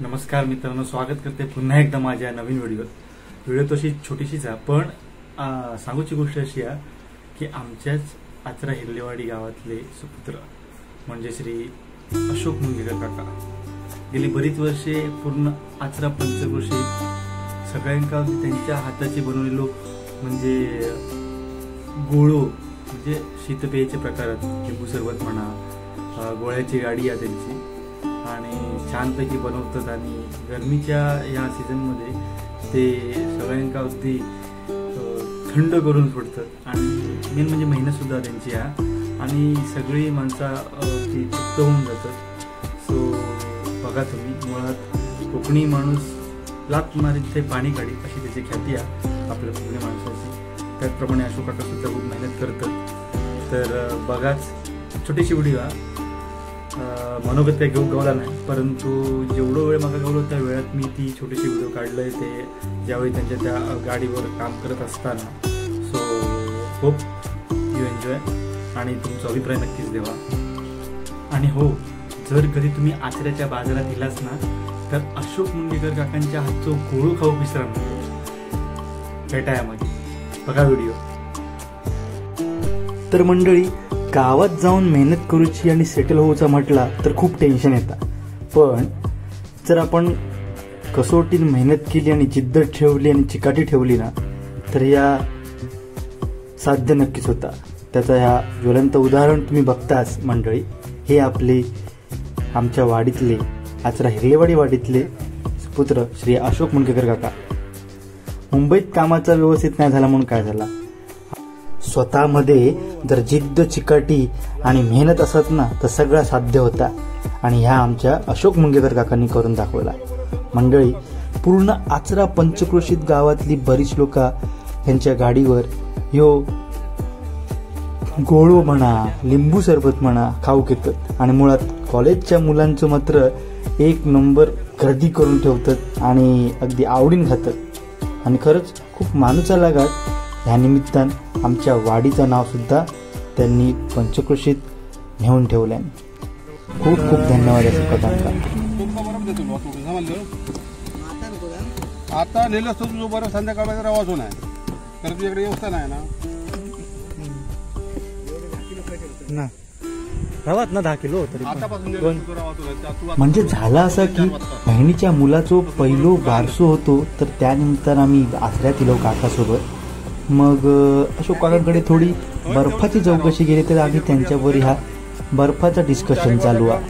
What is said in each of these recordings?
नमस्कार मित्रांनो, स्वागत करते पुन्हा एकदा माझ्या नवीन व्हिडिओ तशी छोटीशीच आहे, पण सांगूची गोष्ट अशी आहे की आमच्याच आचरा हिरलेवाडी गावातले सुपुत्र म्हणजे श्री अशोक मुंगेकर काका गेली बरीच वर्षे पूर्ण आचरा पंचक्रोशी सगळ्यांका त्यांच्या हाताचे बनवलेलो म्हणजे गोळो म्हणजे शीतपेयाचे प्रकार लिंबू सरबत म्हणा, गोळ्याची गाडी आहे त्यांची आणि छानपैकी बनवतात आणि गरमीच्या या सीझनमध्ये ते सगळ्यांका अगदी थंड करून सोडतात आणि मेन म्हणजे मेहनत सुद्धा त्यांची आहे आणि सगळी माणसं ती तृप्त होऊन जातात. सो बघा तुम्ही, मुळात कोकणी माणूस लात मारीत ते पाणी काढी अशी त्याची ख्याती आहे आपल्या कोकणी माणसाची. त्याचप्रमाणे अशोक काका सुद्धा खूप मेहनत करतात. तर बघाच छोटीशी व्हिडिओ आहे, मनोगत काही घेऊन गावला नाही, परंतु जेवढं वेळ मला गावलो त्या वेळात मी ती छोटीशी व्हिडिओ काढलंय ते ज्यावेळी त्यांच्या त्या गाडीवर काम करत असताना. सो होप यू एन्जॉय आणि तुमचा अभिप्राय नक्कीच देवा. आणि हो, जर कधी तुम्ही आचऱ्याच्या बाजारात गेलास ना तर अशोक मुंगेकर काकांच्या हातचं गोळू खाऊ विसरा भेटाया मध्ये. बघा व्हिडिओ. तर मंडळी, गावात जाऊन मेहनत करूची आणि सेटल होऊचा म्हटला तर खूप टेन्शन येतं, पण जर आपण कसोटीत मेहनत केली आणि जिद्द ठेवली आणि चिकाटी ठेवली ना तर या साध्य नक्कीच होता. त्याचा ह्या ज्वलंत उदाहरण तुम्ही बघताच मंडळी. हे आपले आमच्या वाडीतले आचरा हिरलेवाडी वाडीतले पुत्र श्री अशोक मुंगेकर काका. मुंबईत कामाचा व्यवस्थित नाही झाला म्हणून काय झाला, स्वतःमध्ये जर जिद्द चिकाटी आणि मेहनत असत ना तर सगळं साध्य होता आणि ह्या आमच्या अशोक मुंगेकर काकांनी करून दाखवला. मंडळी, पूर्ण आचरा पंचक्रोशीत गावातली बरीच लोक ह्यांच्या गाडीवर ह्यो गोळो म्हणा, लिंबू सरबत म्हणा खाऊ घेतात आणि मुळात कॉलेजच्या मुलांचं मात्र एक नंबर गर्दी करून ठेवतात आणि अगदी आवडीन खातात. आणि खरंच खूप माणूचा लागात ह्या निमित्तान आमच्या वाडीचं नाव सुद्धा त्यांनी पंचक्रोशीत नेऊन ठेवलं. खूप खूप धन्यवाद अशोक काकांचा. आता नेलं असतो तुझं बरं, संध्याकाळचा आवाज होणार तर तुझ्याकडे व्यवस्था नाही ना रवात ना 10 किलो तरी. म्हणजे झाला असा की बहिणीच्या मुलाचो पहिलो बारसो होतो तर त्यानिमित्तानं आम्ही आचऱ्यात इलो काकासोबत. मग अशोक काकांकडे थोडी बर्फाची चौकशी केली तर आम्ही त्यांच्यावर ह्या बर्फाचं डिस्कशन चालू आहे.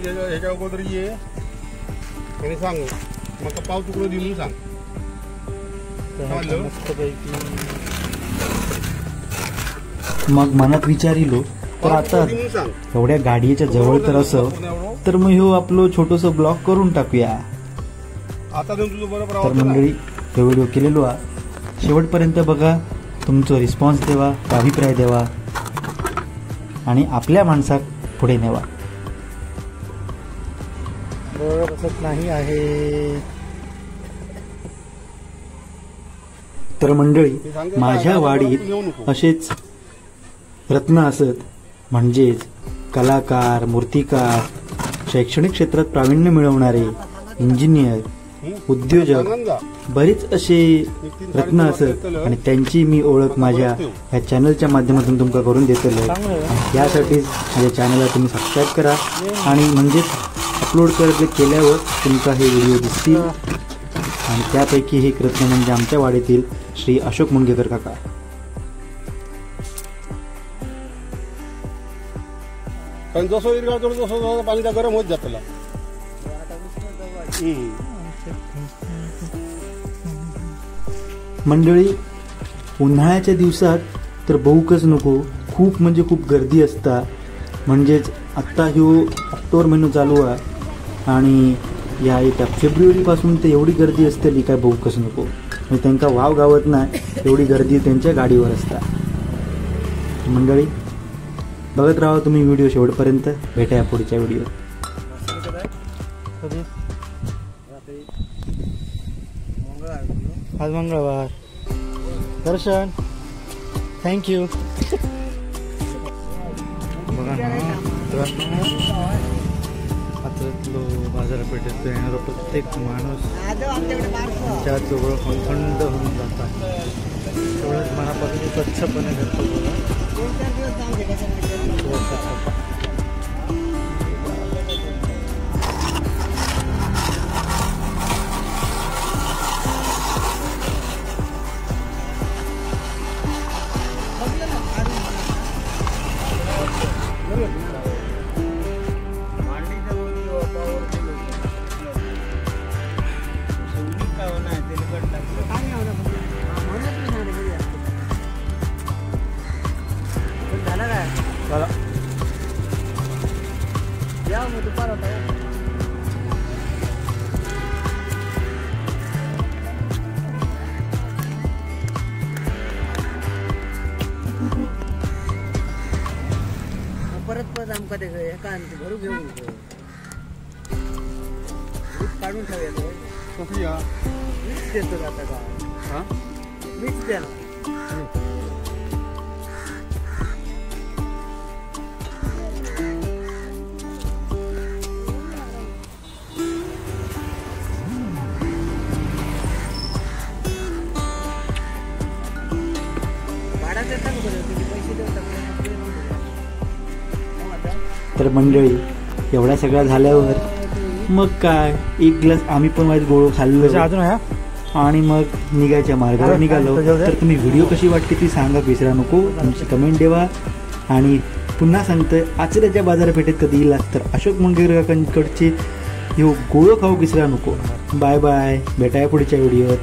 मग मनात विचारिलो तर आता एवढ्या गाडीच्या जवळ तर असं तर मग ह्यो आपलं छोटंसं ब्लॉग करून टाकूया. तर मंडळी, हे व्हिडिओ केलेलो आहे, शेवटपर्यंत बघा, तुमचं रिस्पॉन्स देवा, अभिप्राय देवा आणि आपल्या माणसाक पुढे नेवा. असत नाही आहे. तर मंडळी, माझ्या वाडीत असेच रत्न असत, म्हणजेच कलाकार, मूर्तिकार, शैक्षणिक क्षेत्रात प्रावीण्य मिळवणारे, इंजिनियर, उद्योजक बरीच असे रत्न असत आणि त्यांची मी ओळख माझ्या ह्या चॅनलच्या माध्यमातून तुमका करून देतलो. यासाठीच माझ्या चॅनलला तुम्ही सबस्क्राईब करा आणि म्हणजेच अपलोड केल्यावर तुमका हे व्हिडिओ दिसतील. आणि त्यापैकी हे रत्न म्हणजे आमच्या वाडीतील श्री अशोक मुंगेकर काका. जसं इरगाळ करतो तसं पाणी गरम होत जातं. मंडळी, उन्हाळ्याच्या दिवसात तर बहुकच नको, खूप म्हणजे खूप गर्दी असता. म्हणजेच आत्ता ह्यो ऑक्टोबर महिना चालू आहे आणि या येत्या फेब्रुवारीपासून तर एवढी गर्दी असते काय बहुकच नको. म्हणजे त्यांना वाव गावत नाही एवढी गर्दी त्यांच्या गाडीवर असता. मंडळी, बघत राहा तुम्ही व्हिडिओ शेवटपर्यंत. भेटा पुढच्या व्हिडिओ. आज मंगळवार. दर्शन, थँक्यू. बघा क्षेत्रातलो बाजारपेठेत येणारा प्रत्येक माणूस आमच्या जवळ थंड होऊन जातात. तेवढंच मनापासून स्वच्छपणे करतो बघा. परत आमका ते एका भरू घेऊन काढून ठेवायचं. मीच देतो आता का मीच द्या ना. भाडा देता का पैसे देऊ. तर मंडळी एवढ्या सगळ्या झाल्यावर मग काय एक ग्लास आम्ही पण माझं गोळं खाल्लं अजून आहे आणि मग निघायच्या मार्गावर निघालो. तर तुम्ही व्हिडिओ कशी वाटते ती सांगा विसरा नको, तुमची कमेंट द्यावा. आणि पुन्हा सांगतोय आचऱ्याच्या बाजारपेठेत कधी येलास तर अशोक मंगेर काकांकडचे ह्यो गोळं खाऊ विसरा नको. बाय बाय, भेटाय पुढच्या व्हिडिओत.